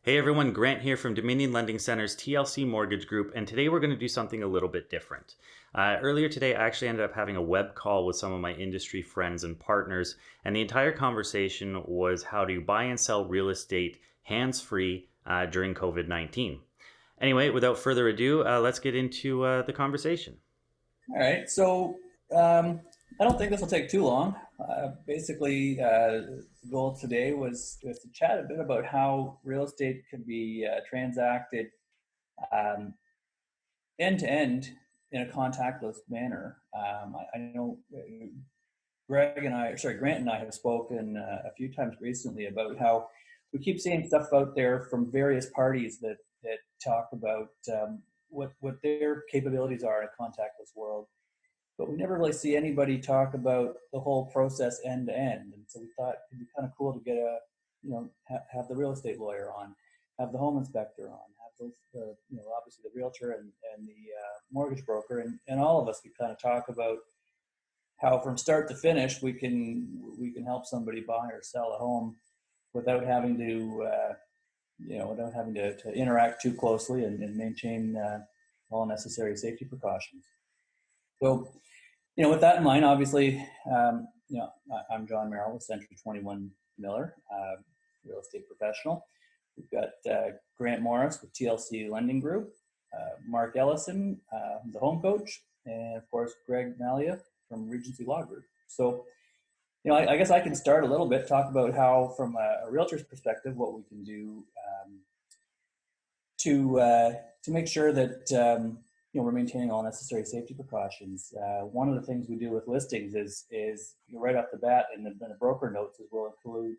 Hey everyone, Grant here from Dominion Lending Center's TLC Mortgage Group, and today we're going to do something a little bit different. Earlier today, I actually ended up having a web call with some of my industry friends and partners, and the entire conversation was how to buy and sell real estate hands-free during COVID-19. Anyway, without further ado, let's get into the conversation. All right, so um, I don't think this will take too long. The goal today was to chat a bit about how real estate can be transacted um, end to end in a contactless manner. I know Grant and I have spoken a few times recently about how we keep seeing stuff out there from various parties that talk about what their capabilities are in a contactless world, but we never really see anybody talk about the whole process end to end. And so we thought it'd be kind of cool to get have the real estate lawyer on, have the home inspector on, have obviously the realtor and the mortgage broker, and all of us could kind of talk about how from start to finish we can help somebody buy or sell a home without having to to interact too closely and maintain all necessary safety precautions. So, with that in mind, obviously, I'm John Merrill with Century 21 Miller, real estate professional. We've got Grant Morris with TLC Lending Group, Mark Ellison, the home coach, and of course, Greg Mallia from Regency Law Group. So, I guess I can start a little bit, talk about how, from a realtor's perspective, what we can do to make sure that we're maintaining all necessary safety precautions. One of the things we do with listings is right off the bat in the broker notes is we'll include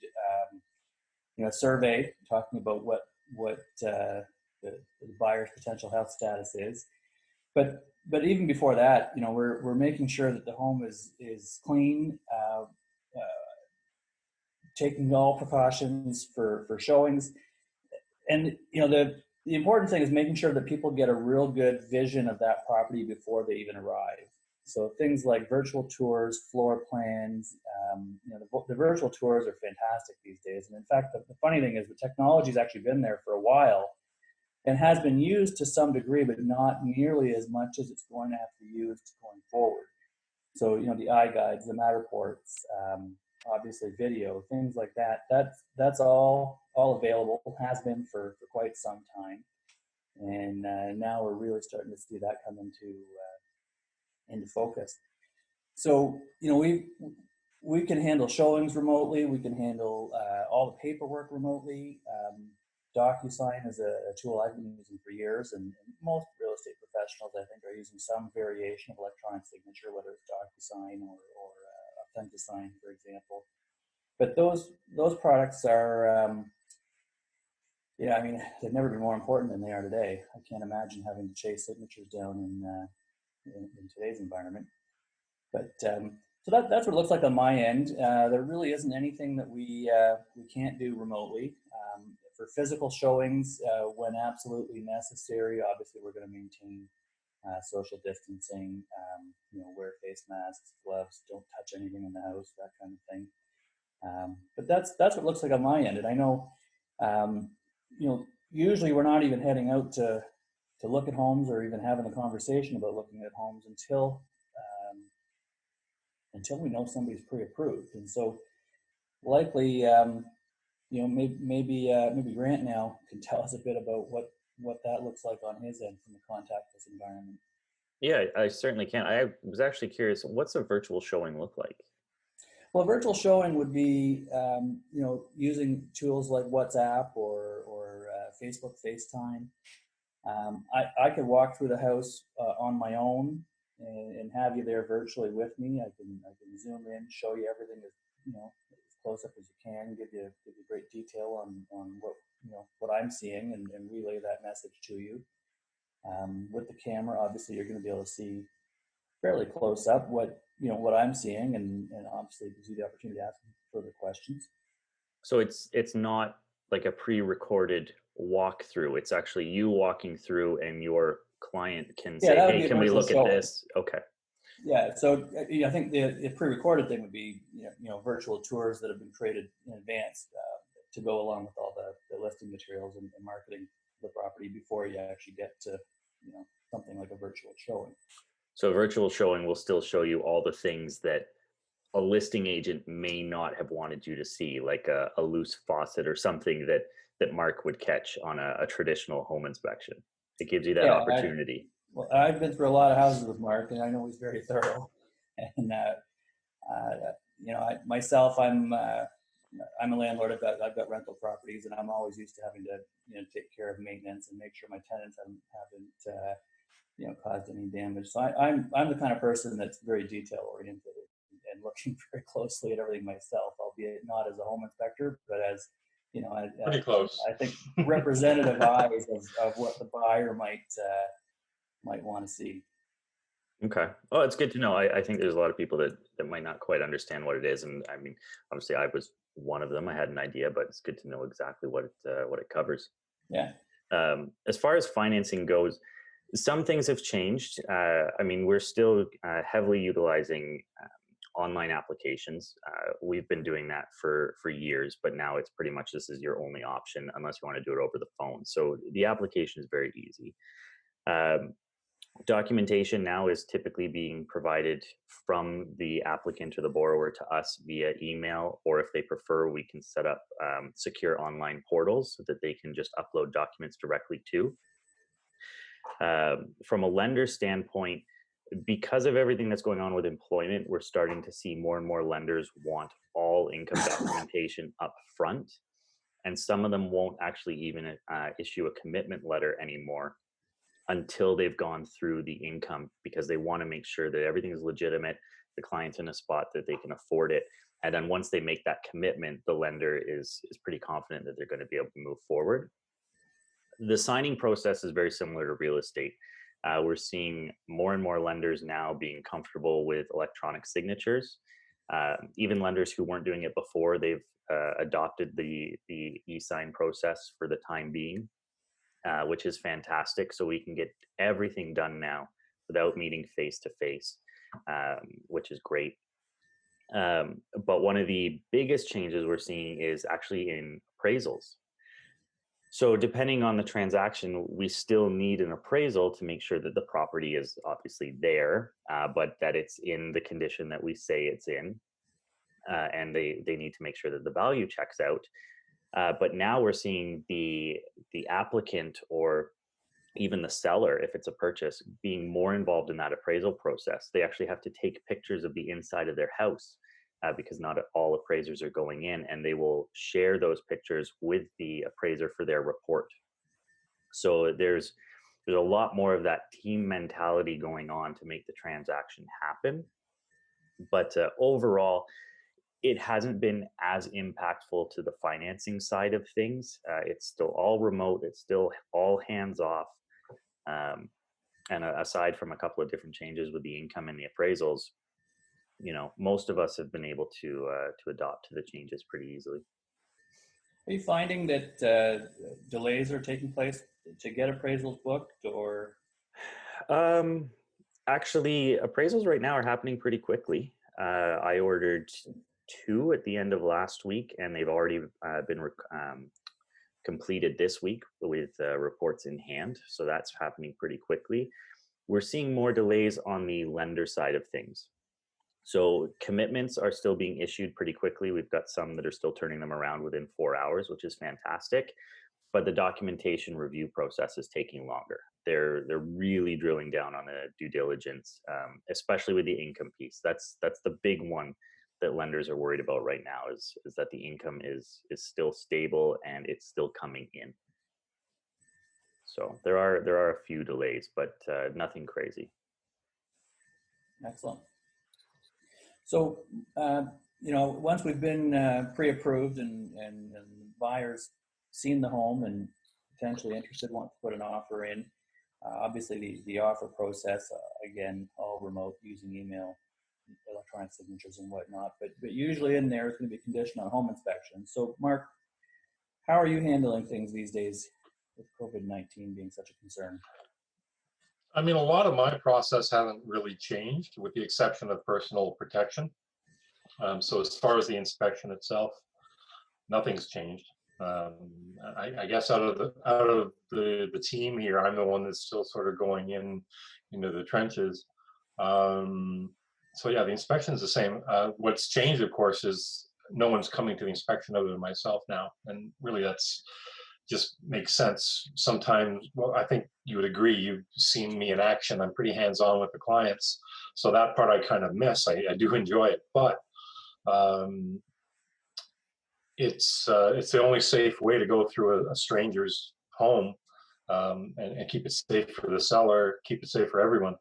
a survey talking about what the buyer's potential health status is. But even before that, we're making sure that the home is clean, taking all precautions for showings, and the important thing is making sure that people get a real good vision of that property before they even arrive. So things like virtual tours, floor plans, the virtual tours are fantastic these days. And in fact, the funny thing is the technology has actually been there for a while and has been used to some degree, but not nearly as much as it's going to have to be used going forward. So, the eye guides, the Matterports, obviously video, things like that. That's all available, has been for quite some time, and now we're really starting to see that come into focus. So, we can handle showings remotely. We can handle all the paperwork remotely. DocuSign is a tool I've been using for years, and most real estate professionals, I think, are using some variation of electronic signature, whether it's DocuSign or AuthentiSign, for example. But those products are, they've never been more important than they are today. I can't imagine having to chase signatures down in today's environment. But so that's what it looks like on my end. There really isn't anything that we can't do remotely. For physical showings, when absolutely necessary, obviously we're going to maintain social distancing, wear face masks, gloves, don't touch anything in the house, that kind of thing. But that's what it looks like on my end. And I know, usually we're not even heading out to look at homes or even having a conversation about looking at homes until we know somebody's pre-approved. And so likely, maybe Grant now can tell us a bit about what that looks like on his end from a contactless environment. Yeah, I certainly can. I was actually curious, what's a virtual showing look like? Well, virtual showing would be, using tools like WhatsApp or Facebook FaceTime. I could walk through the house on my own and have you there virtually with me. I can zoom in, show you everything as close up as you can, give you great detail on what I'm seeing and relay that message to you. With the camera, obviously, you're going to be able to see fairly close up what I'm seeing, and obviously gives you the opportunity to ask further questions. So it's not like a pre-recorded walkthrough. It's actually you walking through, and your client can Yeah, say, that would "Hey, be a can we virtual look at showing. this?" Okay. Yeah, so I think the pre-recorded thing would be virtual tours that have been created in advance to go along with all the listing materials and marketing the property before you actually get to, something like a virtual showing. So a virtual showing will still show you all the things that a listing agent may not have wanted you to see, like a loose faucet or something that Mark would catch on a traditional home inspection. It gives you that Yeah, opportunity. well, I've been through a lot of houses with Mark, and I know he's very thorough. And myself, I'm a landlord. I've got rental properties, and I'm always used to having to take care of maintenance and make sure my tenants haven't caused any damage. So I'm the kind of person that's very detail oriented and looking very closely at everything myself, albeit not as a home inspector, but as Pretty close. I think representative eyes of what the buyer might want to see. Okay. Well, it's good to know. I think there's a lot of people that might not quite understand what it is, and I mean, obviously, I was one of them. I had an idea, but it's good to know exactly what it covers. Yeah. As far as financing goes, some things have changed. I mean, we're still heavily utilizing online applications. We've been doing that for years, but now it's pretty much this is your only option unless you want to do it over the phone. So the application is very easy. Documentation now is typically being provided from the applicant or the borrower to us via email, or if they prefer, we can set up secure online portals so that they can just upload documents directly to. From a lender standpoint, because of everything that's going on with employment, we're starting to see more and more lenders want all income documentation up front. And some of them won't actually even issue a commitment letter anymore until they've gone through the income, because they want to make sure that everything is legitimate, the client's in a spot that they can afford it. And then once they make that commitment, the lender is pretty confident that they're going to be able to move forward. The signing process is very similar to real estate. We're seeing more and more lenders now being comfortable with electronic signatures. Even lenders who weren't doing it before, they've adopted the e-sign process for the time being, which is fantastic. So we can get everything done now without meeting face to face, which is great. But one of the biggest changes we're seeing is actually in appraisals. So depending on the transaction, we still need an appraisal to make sure that the property is obviously there, but that it's in the condition that we say it's in. And they need to make sure that the value checks out. But now we're seeing the applicant or even the seller, if it's a purchase, being more involved in that appraisal process. They actually have to take pictures of the inside of their house because not all appraisers are going in, and they will share those pictures with the appraiser for their report. So there's a lot more of that team mentality going on to make the transaction happen. But overall, it hasn't been as impactful to the financing side of things. It's still all remote. It's still all hands off. And aside from a couple of different changes with the income and the appraisals, most of us have been able to adopt to the changes pretty easily. Are you finding that delays are taking place to get appraisals booked, or? Actually, appraisals right now are happening pretty quickly. I ordered 2 at the end of last week, and they've already been completed this week with reports in hand. So that's happening pretty quickly. We're seeing more delays on the lender side of things. So commitments are still being issued pretty quickly. We've got some that are still turning them around within 4 hours, which is fantastic. But the documentation review process is taking longer. They're really drilling down on the due diligence, especially with the income piece. That's the big one that lenders are worried about right now is that the income is still stable and it's still coming in. So there are a few delays, but nothing crazy. Excellent. So, once we've been pre-approved and buyers seen the home and potentially interested, want to put an offer in, obviously the offer process, again, all remote using email, electronic signatures and whatnot, but usually in there it's going to be conditional on home inspection. So Mark, how are you handling things these days with COVID-19 being such a concern? I mean, a lot of my process hasn't really changed with the exception of personal protection. So as far as the inspection itself, nothing's changed. I guess out of the team here, I'm the one that's still sort of going into the trenches. So yeah, the inspection is the same. What's changed, of course, is no one's coming to the inspection other than myself now, and really that's just makes sense. Sometimes, well, I think you would agree. You've seen me in action. I'm pretty hands-on with the clients, so that part I kind of miss. I do enjoy it, but um, it's the only safe way to go through a stranger's home, and keep it safe for the seller, keep it safe for everyone.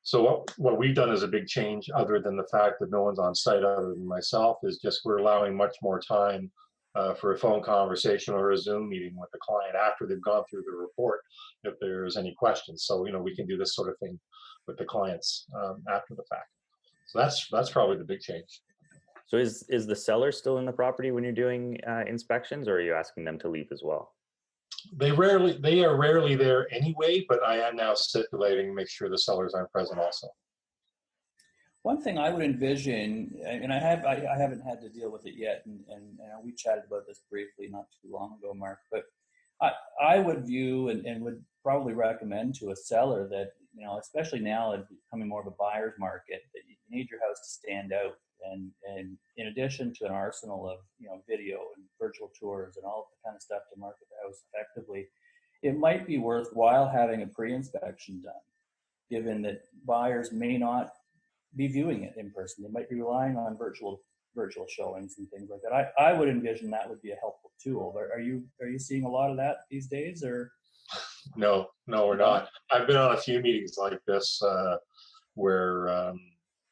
So what we've done as a big change, other than the fact that no one's on site other than myself, is just we're allowing much more time for a phone conversation or a Zoom meeting with the client after they've gone through the report, if there's any questions. So we can do this sort of thing with the clients after the fact. So that's probably the big change. So is the seller still in the property when you're doing inspections, or are you asking them to leave as well? They are rarely there anyway, but I am now stipulating to make sure the sellers aren't present also. One thing I would envision, and I haven't had to deal with it yet, and we chatted about this briefly not too long ago, Mark, but I would view and would probably recommend to a seller that, especially now it's becoming more of a buyer's market, that you need your house to stand out. And in addition to an arsenal of, video and virtual tours and all of the kind of stuff to market the house effectively, it might be worthwhile having a pre-inspection done, given that buyers may not be viewing it in person. They might be relying on virtual showings and things like that. I would envision that would be a helpful tool. Are you seeing a lot of that these days, or? No, we're not. I've been on a few meetings like this where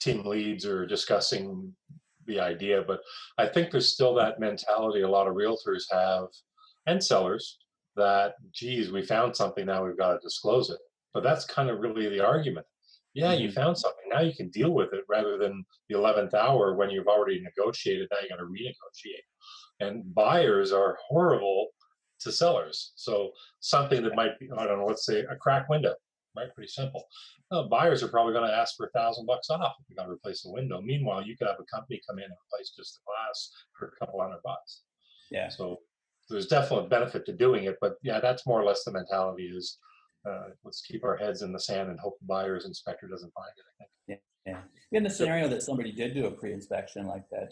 team leads are discussing the idea, but I think there's still that mentality a lot of realtors have, and sellers, that geez, we found something, now we've got to disclose it. But that's kind of really the argument. Yeah, you found something, now you can deal with it, rather than the 11th hour when you've already negotiated, now you got to renegotiate. And buyers are horrible to sellers. So something that might be, I don't know, let's say a crack window, right? Pretty simple. Buyers are probably going to ask for $1,000 off if you got to replace the window. Meanwhile, you could have a company come in and replace just the glass for a couple $100. Yeah. So there's definitely a benefit to doing it, but yeah, that's more or less the mentality is let's keep our heads in the sand and hope the buyer's inspector doesn't find it, I think. Yeah. In the scenario that somebody did do a pre-inspection like that,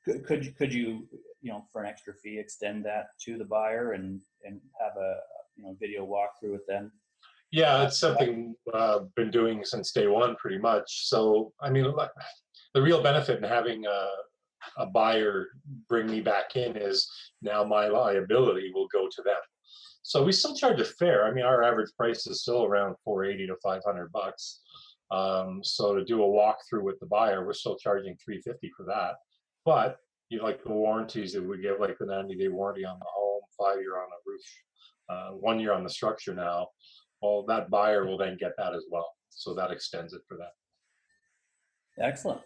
could you, for an extra fee, extend that to the buyer and have a video walkthrough with them? Yeah, it's something I've been doing since day one, pretty much. So, I mean, the real benefit in having a buyer bring me back in is now my liability will go to them. So we still charge a fair. I mean, our average price is still around $480 to $500. So to do a walkthrough with the buyer, we're still charging $350 for that. But like the warranties that we give, like the 90-day warranty on the home, 5-year on the roof, 1 year on the structure now. Well, that buyer will then get that as well. So that extends it for them. Excellent.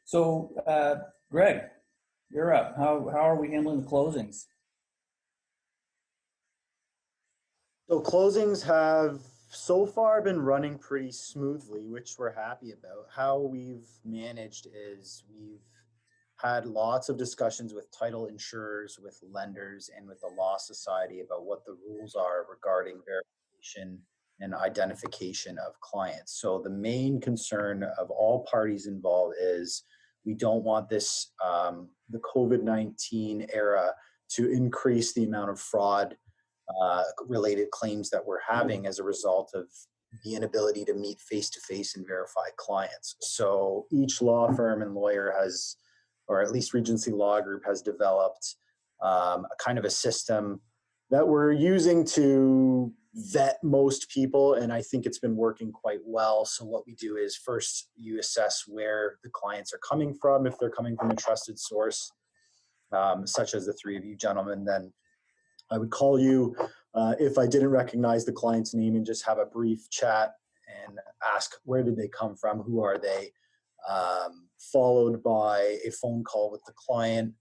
So, Greg, you're up. How are we handling the closings? So closings have so far been running pretty smoothly, which we're happy about. How we've managed is we've had lots of discussions with title insurers, with lenders, and with the Law Society about what the rules are regarding verification and identification of clients. So the main concern of all parties involved is we don't want this, the COVID-19 era, to increase the amount of fraud related claims that we're having as a result of the inability to meet face-to-face and verify clients. So each law firm and lawyer has, or at least Regency Law Group has developed a kind of a system that we're using to vet most people, and I think it's been working quite well. So what we do is first you assess where the clients are coming from. If they're coming from a trusted source, such as the three of you gentlemen, then I would call you if I didn't recognize the client's name and just have a brief chat and ask where did they come from, who are they, followed by a phone call with the client.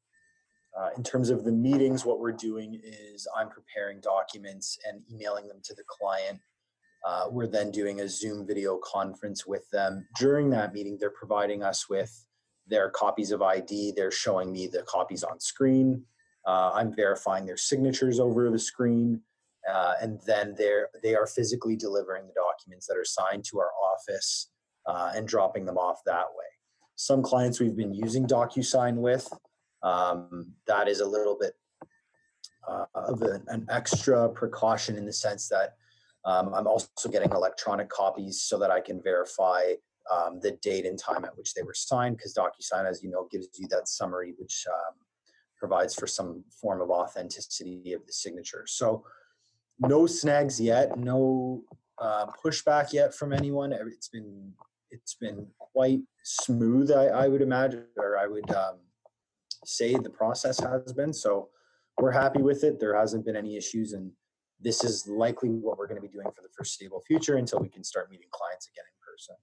In terms of the meetings, what we're doing is I'm preparing documents and emailing them to the client. We're then doing a Zoom video conference with them. During that meeting, they're providing us with their copies of ID. They're showing me the copies on screen. I'm verifying their signatures over the screen, and then they are physically delivering the documents that are signed to our office and dropping them off that way. Some clients we've been using DocuSign with, that is a little bit of an extra precaution in the sense that I'm also getting electronic copies so that I can verify the date and time at which they were signed, because DocuSign, as you know, gives you that summary, which provides for some form of authenticity of the signature. So no snags yet, no pushback yet from anyone. It's been quite smooth, I would imagine, or I would say the process has been. So we're happy with it. There hasn't been any issues, and this is likely what we're going to be doing for the foreseeable future until we can start meeting clients again in person.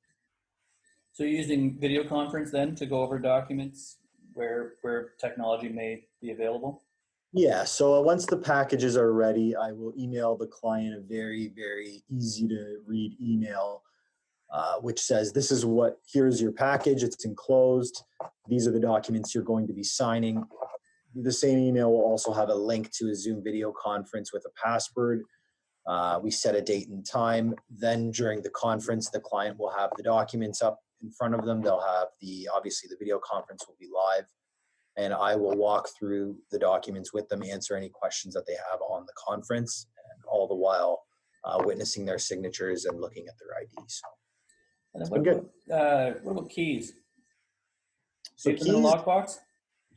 So you're using video conference then to go over documents where technology may be available? Yeah, so once the packages are ready, I will email the client a very, very easy to read email, which says, here's your package, it's enclosed, these are the documents you're going to be signing. The same email will also have a link to a Zoom video conference with a password. We set a date and time. Then during the conference, the client will have the documents up in front of them. They'll have obviously the video conference will be live, and I will walk through the documents with them, answer any questions that they have on the conference, and all the while witnessing their signatures and looking at their IDs. And then what about keys? So Keep them in a lockbox?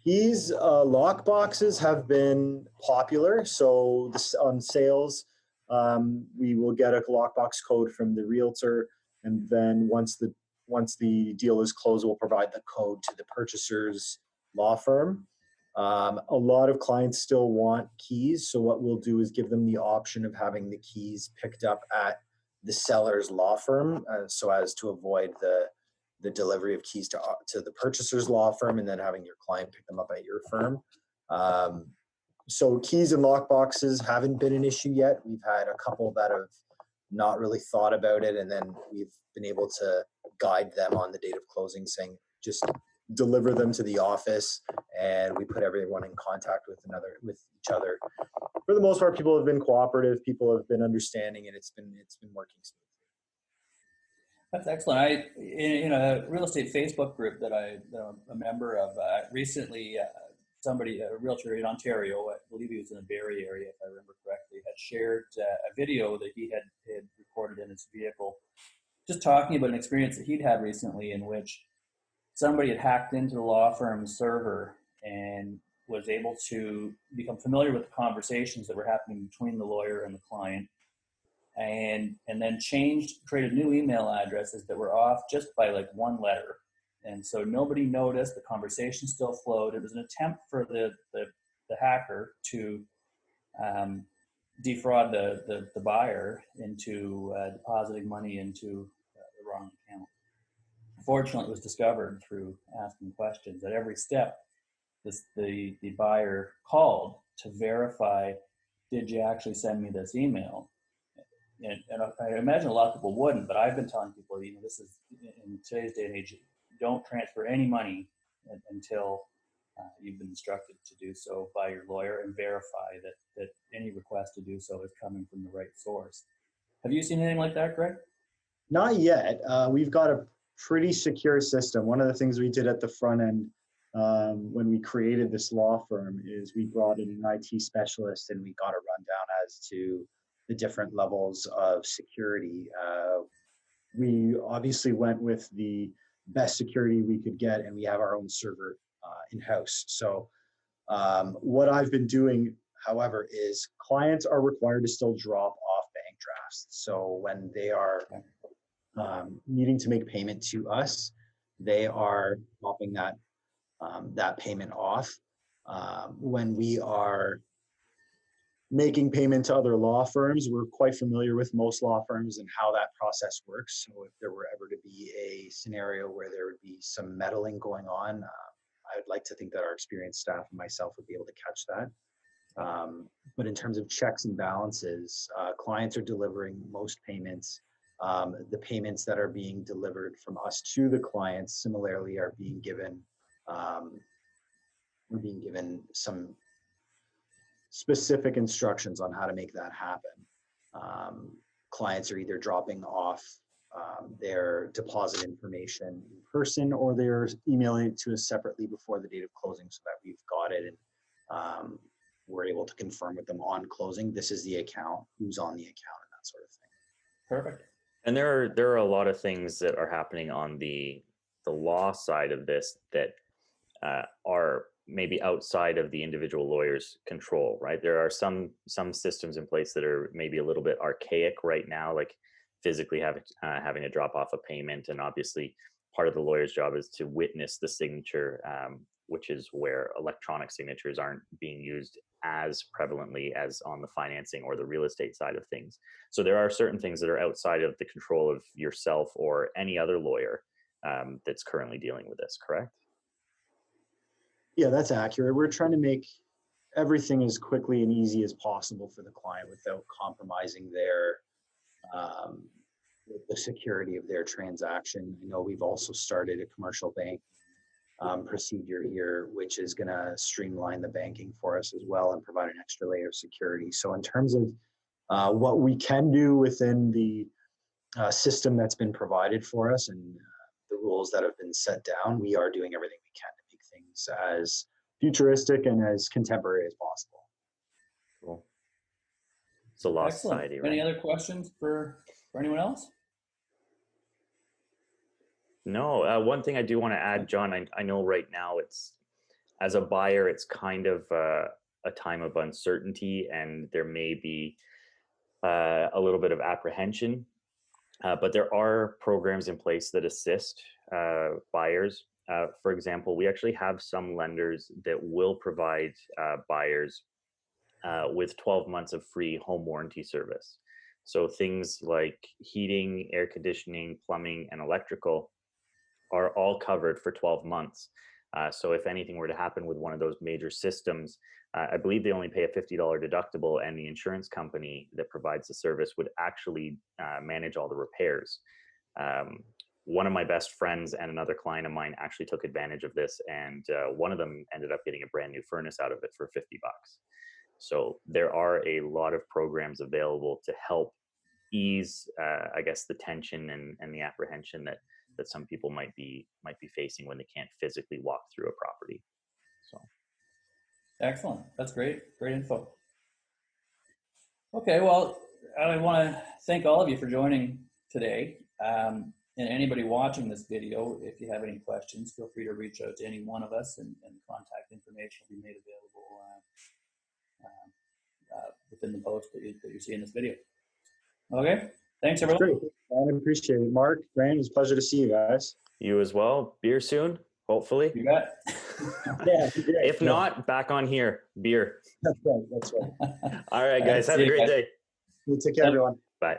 Keys, lock boxes have been popular. So on sales, we will get a lockbox code from the realtor, and then once the deal is closed, we'll provide the code to the purchaser's law firm. A lot of clients still want keys, so what we'll do is give them the option of having the keys picked up at the seller's law firm, so as to avoid the delivery of keys to the purchaser's law firm and then having your client pick them up at your firm. So keys and lock boxes haven't been an issue yet. We've had a couple that have not really thought about it, and then we've been able to guide them on the date of closing, saying just deliver them to the office, and we put everyone in contact with each other. For the most part, people have been cooperative, people have been understanding, and it's been working smoothly. That's excellent. In a real estate Facebook group that I'm a member of, recently a realtor in Ontario, I believe he was in the Barrie area, if I remember correctly, had shared a video that he had recorded in his vehicle, just talking about an experience that he'd had recently in which somebody had hacked into the law firm's server and was able to become familiar with the conversations that were happening between the lawyer and the client, and then created new email addresses that were off just by like one letter. And so nobody noticed, the conversation still flowed. It was an attempt for the hacker to defraud the buyer into depositing money into the wrong account. Fortunately, it was discovered through asking questions. At every step, the buyer called to verify, did you actually send me this email? And I imagine a lot of people wouldn't, but I've been telling people, this is in today's day and age, don't transfer any money until you've been instructed to do so by your lawyer, and verify that any request to do so is coming from the right source. Have you seen anything like that, Greg? Not yet. We've got a pretty secure system. One of the things we did at the front end when we created this law firm is we brought in an IT specialist, and we got a rundown as to the different levels of security. We obviously went with the best security we could get, and we have our own server in-house. So what I've been doing, however, is clients are required to still drop off bank drafts. So when they are needing to make payment to us, they are dropping that payment off. When we are making payment to other law firms, we're quite familiar with most law firms and how that process works. So if there were ever to be a scenario where there would be some meddling going on, I would like to think that our experienced staff and myself would be able to catch that. But in terms of checks and balances, clients are delivering most payments. The payments that are being delivered from us to the clients similarly are being given some specific instructions on how to make that happen. Clients are either dropping off their deposit information in person, or they're emailing it to us separately before the date of closing so that we've got it and we're able to confirm with them on closing, this is the account, who's on the account, and that sort of thing. Perfect. And there are a lot of things that are happening on the law side of this that are maybe outside of the individual lawyer's control, right? There are some systems in place that are maybe a little bit archaic right now, like physically having to drop off a payment, and obviously part of the lawyer's job is to witness the signature, which is where electronic signatures aren't being used as prevalently as on the financing or the real estate side of things. So there are certain things that are outside of the control of yourself or any other lawyer that's currently dealing with this, correct? Yeah, that's accurate. We're trying to make everything as quickly and easy as possible for the client without compromising the security of their transaction. I know we've also started a commercial bank procedure here, which is going to streamline the banking for us as well and provide an extra layer of security. So in terms of what we can do within the system that's been provided for us and the rules that have been set down, we are doing everything we can to make things as futuristic and as contemporary as possible. Cool. It's a law Excellent. society, right? Any other questions for anyone else? No. One thing I do want to add, John, I know right now it's, as a buyer, it's kind of a time of uncertainty, and there may be a little bit of apprehension, but there are programs in place that assist buyers. For example, we actually have some lenders that will provide buyers with 12 months of free home warranty service. So things like heating, air conditioning, plumbing, and electrical are all covered for 12 months. So if anything were to happen with one of those major systems, I believe they only pay a $50 deductible, and the insurance company that provides the service would actually manage all the repairs. One of my best friends and another client of mine actually took advantage of this, and one of them ended up getting a brand new furnace out of it for $50. So there are a lot of programs available to help ease, I guess, the tension and the apprehension that some people might be facing when they can't physically walk through a property. So Excellent. That's great. Great info. Okay, well, I want to thank all of you for joining today. And anybody watching this video, if you have any questions, feel free to reach out to any one of us, and contact information will be made available within the post that you see in this video. Okay, thanks everyone. Great. I appreciate it. Mark, Grant, it's a pleasure to see you guys. you as well. Beer soon, hopefully. You got Yeah, If not, back on here. Beer. That's right. That's right. All right, guys. Have a great day. Take care, everyone. Bye.